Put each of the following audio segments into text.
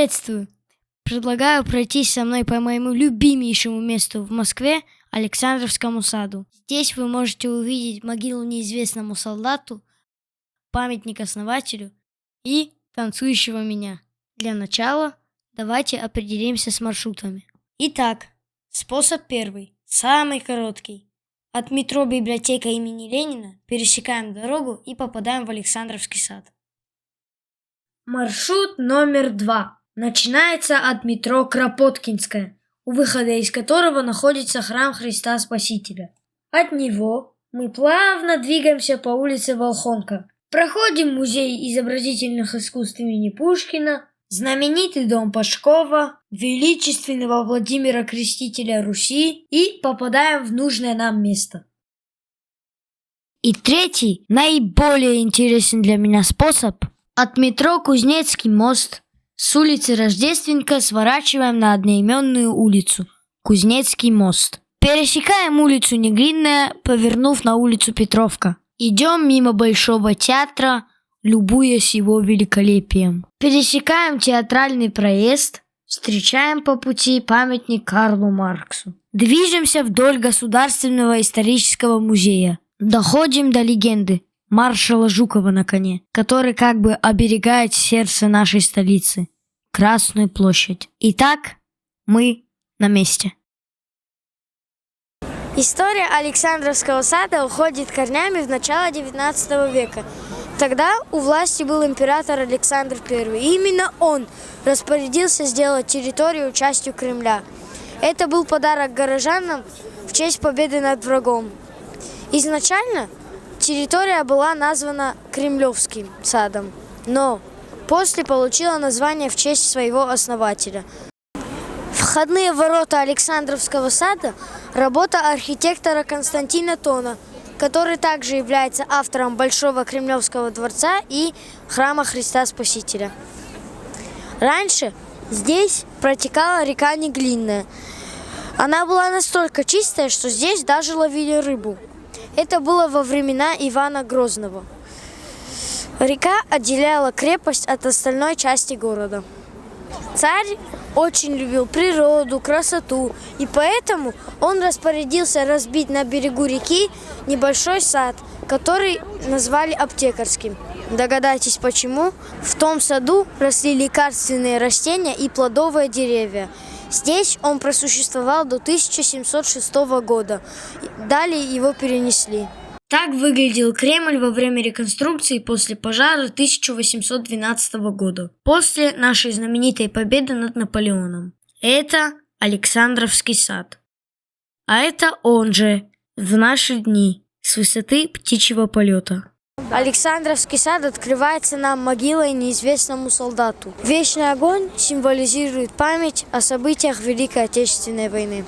Приветствую! Предлагаю пройтись со мной по моему любимейшему месту в Москве, Александровскому саду. Здесь вы можете увидеть могилу неизвестному солдату, памятник основателю и танцующего меня. Для начала давайте определимся с маршрутами. Итак, способ первый, самый короткий. От метро «Библиотека имени Ленина» пересекаем дорогу и попадаем в Александровский сад. Маршрут номер 2 начинается от метро Кропоткинская, у выхода из которого находится храм Христа Спасителя. От него мы плавно двигаемся по улице Волхонка. Проходим музей изобразительных искусств имени Пушкина, знаменитый дом Пашкова, величественного Владимира Крестителя Руси и попадаем в нужное нам место. И третий, наиболее интересный для меня способ. От метро Кузнецкий мост с улицы Рождественка сворачиваем на одноименную улицу Кузнецкий мост. Пересекаем улицу Негринная, повернув на улицу Петровка. Идем мимо Большого театра, любуясь его великолепием. Пересекаем театральный проезд, встречаем по пути памятник Карлу Марксу. Движемся вдоль Государственного исторического музея. Доходим до легенды маршала Жукова на коне, который как бы оберегает сердце нашей столицы, Красную площадь. Итак, мы на месте. История Александровского сада уходит корнями в начало XIX века. Тогда у власти был император Александр I, и именно он распорядился сделать территорию частью Кремля. Это был подарок горожанам в честь победы над врагом. Изначально территория была названа Кремлевским садом, но после получила название в честь своего основателя. Входные ворота Александровского сада – работа архитектора Константина Тона, который также является автором Большого Кремлевского дворца и храма Христа Спасителя. Раньше здесь протекала река Неглинная. Она была настолько чистая, что здесь даже ловили рыбу. Это было во времена Ивана Грозного. Река отделяла крепость от остальной части города. Царь очень любил природу, красоту, и поэтому он распорядился разбить на берегу реки небольшой сад, который назвали Аптекарским. Догадайтесь почему? В том саду росли лекарственные растения и плодовые деревья. Здесь он просуществовал до 1706 года. Далее его перенесли. Так выглядел Кремль во время реконструкции после пожара 1812 года, после нашей знаменитой победы над Наполеоном. Это Александровский сад. А это он же в наши дни с высоты птичьего полета. Александровский сад открывается нам могилой неизвестному солдату. Вечный огонь символизирует память о событиях Великой Отечественной войны.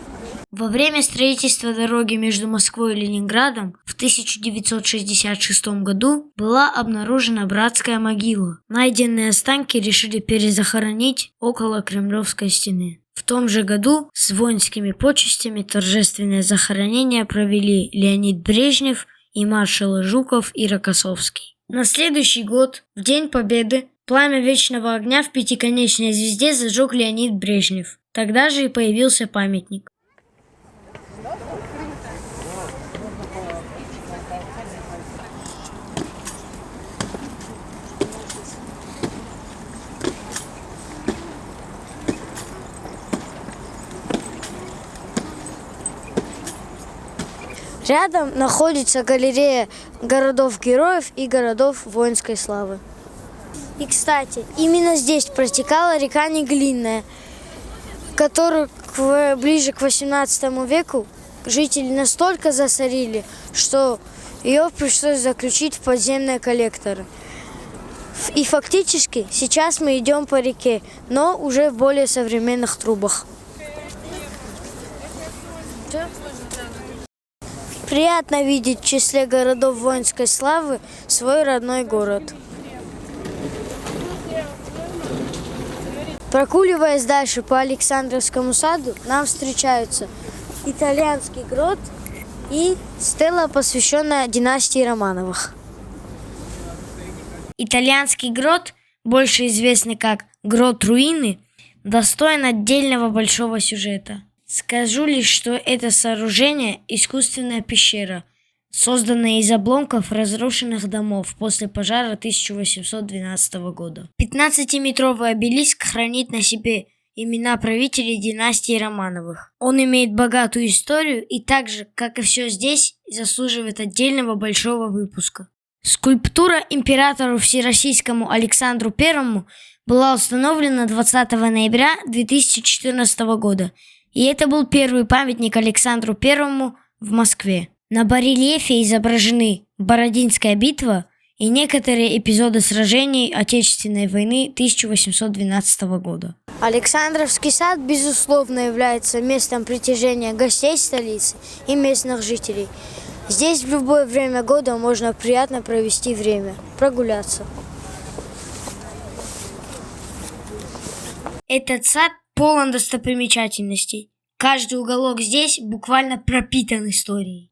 Во время строительства дороги между Москвой и Ленинградом в 1966 году была обнаружена братская могила. Найденные останки решили перезахоронить около Кремлевской стены. В том же году с воинскими почестями торжественное захоронение провели Леонид Брежнев и маршалы Жуков и Рокоссовский. На следующий год, в День Победы, пламя вечного огня в пятиконечной звезде зажег Леонид Брежнев. Тогда же и появился памятник. Рядом находится галерея городов-героев и городов воинской славы. И, кстати, именно здесь протекала река Неглинная, которую ближе к XVIII веку жители настолько засорили, что ее пришлось заключить в подземные коллекторы. И фактически сейчас мы идем по реке, но уже в более современных трубах. Приятно видеть в числе городов воинской славы свой родной город. Прогуливаясь дальше по Александровскому саду, нам встречаются итальянский грот и стела, посвященная династии Романовых. Итальянский грот, больше известный как Грот Руины, достоин отдельного большого сюжета. Скажу лишь, что это сооружение – искусственная пещера, созданная из обломков разрушенных домов после пожара 1812 года. 15-метровый обелиск хранит на себе имена правителей династии Романовых. Он имеет богатую историю и также, как и все здесь, заслуживает отдельного большого выпуска. Скульптура императору Всероссийскому Александру I была установлена 20 ноября 2014 года, и это был первый памятник Александру I в Москве. На барельефе изображены Бородинская битва и некоторые эпизоды сражений Отечественной войны 1812 года. Александровский сад, безусловно, является местом притяжения гостей столицы и местных жителей. Здесь в любое время года можно приятно провести время, прогуляться. Этот сад полон достопримечательностей. Каждый уголок здесь буквально пропитан историей.